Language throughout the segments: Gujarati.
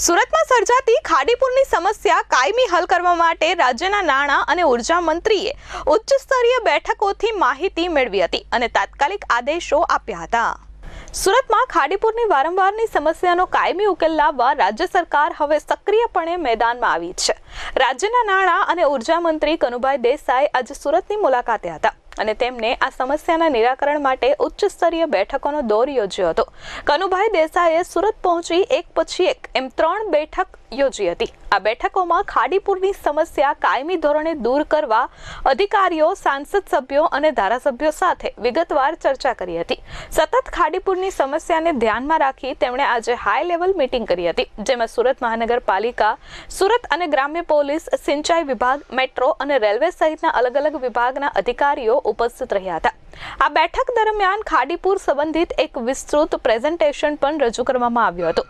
સુરતમાં સર્જાતી ખાડીપુરની સમસ્યા કાયમી હલ કરવા માટે રાજ્યના નાણાં અને ઉર્જા મંત્રીએ ઉચ્ચ સ્તરીય બેઠકોથી માહિતી મેળવી હતી અને તાત્કાલિક આદેશો આપ્યા હતા। સુરતમાં ખાડીપુરની વારંવારની સમસ્યાનો કાયમી ઉકેલ લાવવા રાજ્ય સરકાર હવે સક્રિયપણે મેદાનમાં આવી છે। રાજ્યના નાણાં અને ઉર્જા મંત્રી કનુભાઈ દેસાઈ આજે સુરતની મુલાકાતે હતા અને તેમને આ સમસ્યાના નિરાકરણ માટે ઉચ્ચ સ્તરીય બેઠકોનો દોર યોજ્યો હતો। કનુભાઈ દેસાઈએ સુરત પહોંચી એક પછી એક એમ 3 બેઠક યોજી હતી। આ બેઠકોમાં ખાડીપુરની સમસ્યા કાયમી ધોરણે દૂર કરવા અધિકારીઓ, સાંસદ સભ્યો અને ધારાસભ્યો સાથે વિગતવાર ચર્ચા કરી હતી। સતત ખાડીપુરની સમસ્યાને ધ્યાનમાં રાખી તેમણે આજે હાઈ લેવલ મીટિંગ કરી હતી, જેમાં સુરત મહાનગરપાલિકા, સુરત અને ગ્રામ્ય પોલીસ, સિંચાઈ વિભાગ, મેટ્રો અને રેલવે સહિતના અલગ અલગ વિભાગના અધિકારીઓ ઉપસ્થિત રહ્યા હતા। આ બેઠક દરમિયાન ખાડીપુર સંબંધિત એક વિસ્તૃત પ્રેઝન્ટેશન પણ રજૂ કરવામાં આવ્યું હતું।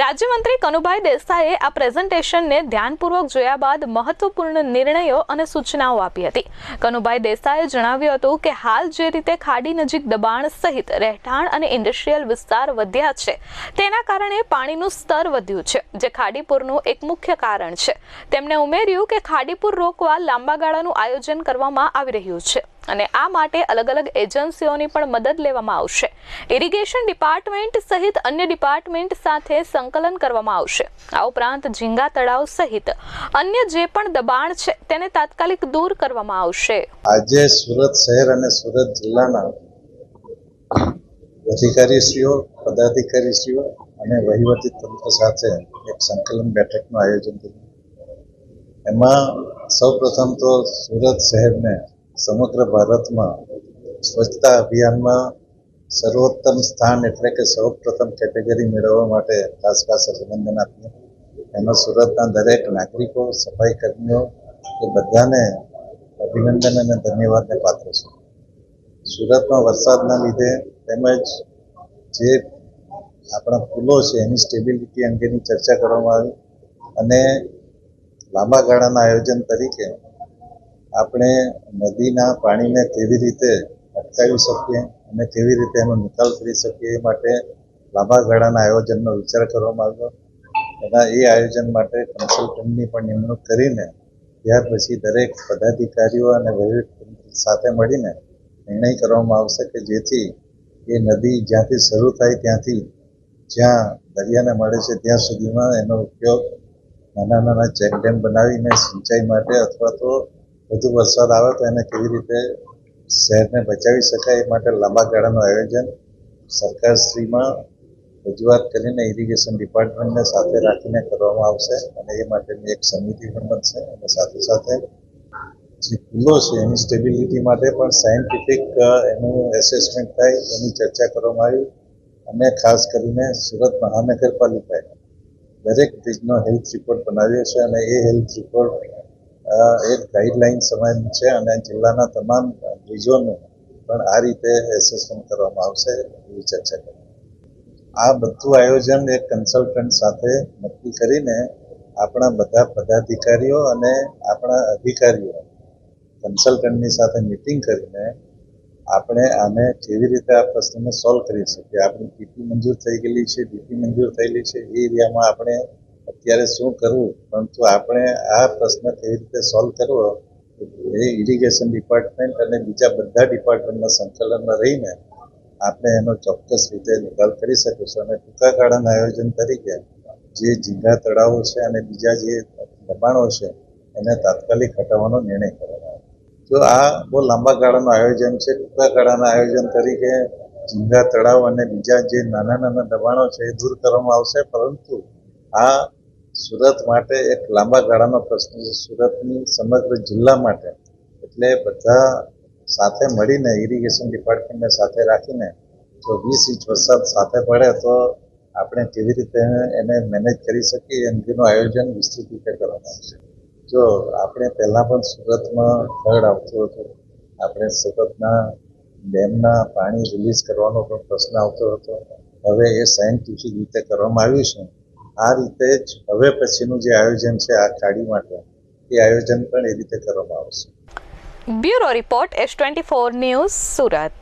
રાજ્યમંત્રી કનુભાઈ દેસાઈએ આ પ્રેઝન્ટેશનને ધ્યાનપૂર્વક જોયા બાદ મહત્વપૂર્ણ નિર્ણયો અને સૂચનાઓ આપી હતી। કનુભાઈ દેસાઈએ જણાવ્યું હતું કે હાલ જે રીતે ખાડી નજીક દબાણ સહિત રહેઠાણ અને ઇન્ડસ્ટ્રીયલ વિસ્તાર વધ્યા છે, તેના કારણે પાણીનું સ્તર વધ્યું છે, જે ખાડીપુરનું એક મુખ્ય કારણ છે। તેમણે ઉમેર્યું કે ખાડીપુર રોકવા લાંબા ગાળાનું આયોજન કરવામાં આવી રહ્યું છે અને આ માટે અલગ અલગ એજન્સીઓની પણ મદદ લેવામાં આવશે। ઇરિગેશન ડિપાર્ટમેન્ટ સહિત અન્ય ડિપાર્ટમેન્ટ સાથે સંકલન કરવામાં આવશે। આ ઉપરાંત ઝીંગા તળાવ સહિત અન્ય જે પણ દબાણ છે તેને તાત્કાલિક દૂર કરવામાં આવશે। આજે સુરત શહેર અને સુરત જિલ્લાના અધિકારીશ્રીઓ, પદાધિકારીશ્રીઓ અને વહીવટી તંત્ર સાથે એક સંકલન બેઠકનું આયોજન કર્યું। એમાં સૌપ્રથમ તો સુરત શહેરને સમગ્ર ભારતમાં સ્વચ્છતા અભિયાનમાં સર્વોત્તમ સ્થાન એટલે કે સૌપ્રથમ કેટેગરી મેળવવા માટે ખાસ અભિનંદન આપ્યું। એમાં સુરતના દરેક નાગરિકો, સફાઈ કર્મીઓ એ બધાને અભિનંદન અને ધન્યવાદને પાત્ર છે। સુરતમાં વરસાદના લીધે તેમજ જે આપણા પુલો છે એની સ્ટેબિલિટી અંગેની ચર્ચા કરવામાં આવી અને લાંબા ગાળાના આયોજન તરીકે આપણે નદીના પાણીને કેવી રીતે અટકાવી શકીએ અને કેવી રીતે એનો નિકાલ કરી શકીએ એ માટે લાંબા ગાળાના આયોજનનો વિચાર કરવામાં આવ્યો। એ આયોજન માટે કન્સલ્ટન્ટની પણ નિમણૂક કરીને ત્યાર પછી દરેક પદાધિકારીઓ અને વહીવટી સાથે મળીને નિર્ણય કરવામાં આવશે કે જેથી એ નદી જ્યાંથી શરૂ થાય ત્યાંથી જ્યાં દરિયાને મળે છે ત્યાં સુધીમાં એનો ઉપયોગ નાના ચેક ડેમ બનાવીને સિંચાઈ માટે અથવા તો વધુ વરસાદ આવે તો એને કેવી રીતે શહેરને બચાવી શકાય એ માટે લાંબા ગાળાનું આયોજન સરકારશ્રીમાં રજૂઆત કરીને ઇરિગેશન ડિપાર્ટમેન્ટને સાથે રાખીને કરવામાં આવશે અને એ માટેની એક સમિતિ પણ બનશે અને સાથે સાથે જે પુલો છે એની સ્ટેબિલિટી માટે પણ સાયન્ટિફિક એનું એસેસમેન્ટ થાય એની ચર્ચા કરવામાં આવી અને ખાસ કરીને સુરત મહાનગરપાલિકાએ દરેક બ્રિજનો હેલ્થ રિપોર્ટ બનાવ્યો છે અને એ હેલ્થ રિપોર્ટ એક ગાઈડલાઇન સમાન છે અને જિલ્લાના તમામ બ્રિજોનું પણ આ રીતે એસેસમેન્ટ કરવામાં આવશે એવી ચર્ચા કરી। આ બધું આયોજન એક કન્સલ્ટન્ટ સાથે નક્કી કરીને આપણા બધા પદાધિકારીઓ અને આપણા અધિકારીઓ કન્સલ્ટન્ટની સાથે મિટિંગ કરીને આપણે આને કેવી રીતે આ પ્રશ્નને સોલ્વ કરી શકીએ। આપણી પીપી મંજૂર થઈ ગયેલી છે, ડીપી મંજૂર થયેલી છે, એ એરિયામાં આપણે અત્યારે શું કરવું, પરંતુ આપણે આ પ્રશ્ન કેવી રીતે સોલ્વ કરવો એ ઇરિગેશન ડિપાર્ટમેન્ટ અને બીજા બધા ડિપાર્ટમેન્ટના સંકલનમાં રહીને આપણે એનો ચોક્કસ રીતે નિકાલ કરી શકીશું અને ટૂંકા ગાળાના આયોજન તરીકે જે ઝીંગા તળાવો છે અને બીજા જે દબાણો છે એને તાત્કાલિક હટાવવાનો નિર્ણય કરવામાં આવ્યો। તો આ બહુ લાંબા ગાળાનું આયોજન છે। ટૂંકા ગાળાના આયોજન તરીકે ઝીંગા તળાવ અને બીજા જે નાના દબાણો છે એ દૂર કરવામાં આવશે, પરંતુ આ સુરત માટે એક લાંબા ગાળાનો પ્રશ્ન છે, સુરતની સમગ્ર જિલ્લા માટે। એટલે બધા સાથે મળીને ઇરિગેશન ડિપાર્ટમેન્ટને સાથે રાખીને જો 20 ઇંચ વરસાદ સાથે પડે તો આપણે કેવી રીતે એને મેનેજ કરી શકીએ એનું આયોજન વિસ્તૃત રીતે કરવામાં આવશે। જો આપણે પહેલાં પણ સુરતમાં ફ્લડ આવતું હતું, આપણે સુરતના ડેમના પાણી રિલીઝ કરવાનો પણ પ્રશ્ન આવતો હતો, હવે એ સાયન્ટિફિક રીતે કરવામાં આવ્યું છે। આ રીતે જ હવે પછીનું જે આયોજન છે આ ખાડી માટે એ આયોજન પણ એ રીતે કરવામાં આવશે। Bureau report S24 news, Surat.